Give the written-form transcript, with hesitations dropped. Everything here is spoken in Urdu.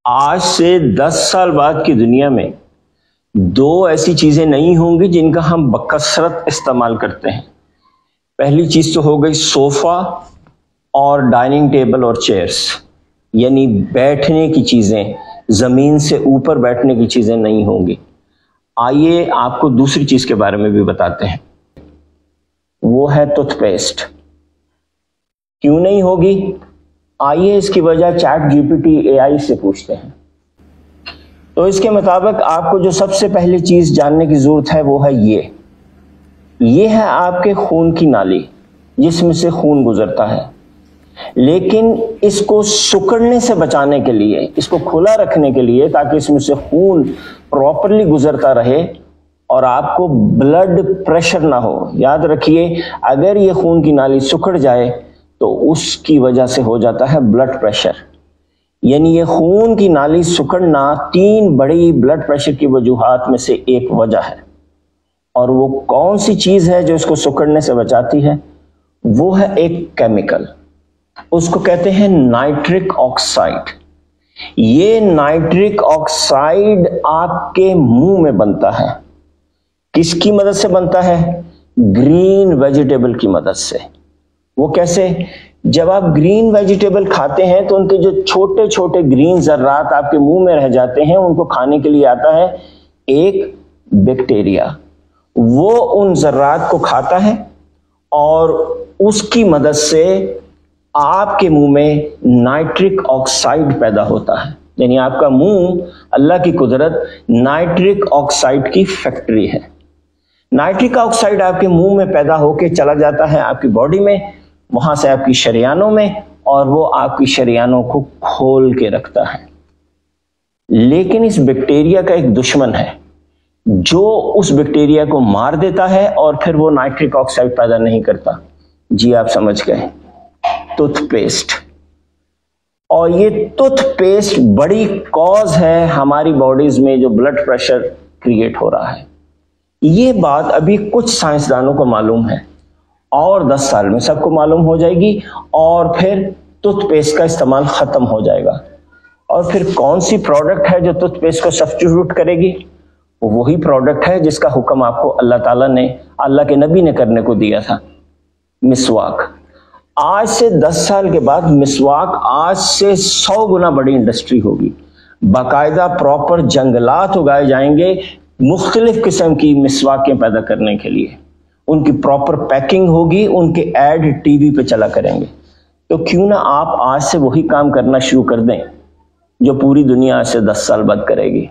آج سے 10 سال بعد کی دنیا میں دو ایسی چیزیں نہیں ہوں گی جن کا ہم بکثرت استعمال کرتے ہیں۔ پہلی چیز تو ہو گئی صوفہ اور ڈائننگ ٹیبل اور چیئرز، یعنی بیٹھنے کی چیزیں، زمین سے اوپر بیٹھنے کی چیزیں نہیں ہوں گی۔ آئیے آپ کو دوسری چیز کے بارے میں بھی بتاتے ہیں، وہ ہے ٹوتھ پیسٹ۔ کیوں نہیں ہوگی؟ آئیے اس کی وجہ chat G P T A آئی سے پوچھتے ہیں۔ تو اس کے مطابق آپ کو جو سب سے پہلی چیز جاننے کی ضرورت ہے وہ ہے یہ ہے آپ کے خون کی نالی، جس میں سے خون گزرتا ہے۔ لیکن اس کو سکڑنے سے بچانے کے لیے، اس کو کھلا رکھنے کے لیے تاکہ اس میں سے خون پراپرلی گزرتا رہے اور آپ کو بلڈ پریشر نہ ہو، یاد رکھیے اگر یہ خون کی نالی سکڑ جائے تو اس کی وجہ سے ہو جاتا ہے بلڈ پریشر۔ یعنی یہ خون کی نالی سکڑنا 3 بڑی بلڈ پریشر کی وجوہات میں سے ایک وجہ ہے۔ اور وہ کون سی چیز ہے جو اس کو سکڑنے سے بچاتی ہے؟ وہ ہے ایک کیمیکل، اس کو کہتے ہیں نائٹرک آکسائڈ۔ یہ نائٹرک آکسائڈ آپ کے منہ میں بنتا ہے۔ کس کی مدد سے بنتا ہے؟ گرین ویجیٹیبل کی مدد سے۔ وہ کیسے؟ جب آپ گرین ویجیٹیبل کھاتے ہیں تو ان کے جو چھوٹے چھوٹے گرین ذرات آپ کے منہ میں رہ جاتے ہیں، ان کو کھانے کے لیے آتا ہے ایک بیکٹیریا، وہ ان ذرات کو کھاتا ہے اور اس کی مدد سے آپ کے منہ میں نائٹرک آکسائڈ پیدا ہوتا ہے۔ یعنی آپ کا منہ اللہ کی قدرت نائٹرک آکسائڈ کی فیکٹری ہے۔ نائٹرک آکسائڈ آپ کے منہ میں پیدا ہو کے چلا جاتا ہے آپ کی باڈی میں، وہاں سے آپ کی شریانوں میں، اور وہ آپ کی شریانوں کو کھول کے رکھتا ہے۔ لیکن اس بیکٹیریا کا ایک دشمن ہے جو اس بیکٹیریا کو مار دیتا ہے اور پھر وہ نائٹرک آکسائڈ پیدا نہیں کرتا۔ جی آپ سمجھ گئے، ٹوتھ پیسٹ۔ اور یہ ٹوتھ پیسٹ بڑی کاز ہے ہماری باڈیز میں جو بلڈ پریشر کریٹ ہو رہا ہے۔ یہ بات ابھی کچھ سائنسدانوں کو معلوم ہے اور 10 سال میں سب کو معلوم ہو جائے گی، اور پھر ٹوتھ پیسٹ کا استعمال ختم ہو جائے گا۔ اور پھر کون سی پروڈکٹ ہے جو ٹوتھ پیسٹ کو سبسٹیٹیوٹ کرے گی؟ وہی پروڈکٹ ہے جس کا حکم آپ کو اللہ تعالیٰ نے، اللہ کے نبی نے کرنے کو دیا تھا، مسواک۔ آج سے 10 سال کے بعد مسواک آج سے 100 گنا بڑی انڈسٹری ہوگی۔ باقاعدہ پراپر جنگلات اگائے جائیں گے مختلف قسم کی مسواکیں پیدا کرنے کے لیے، ان کی پراپر پیکنگ ہوگی، ان کے ایڈ ٹی وی پہ چلا کریں گے۔ تو کیوں نہ آپ آج سے وہی کام کرنا شروع کر دیں جو پوری دنیا آج سے 10 سال بعد کرے گی۔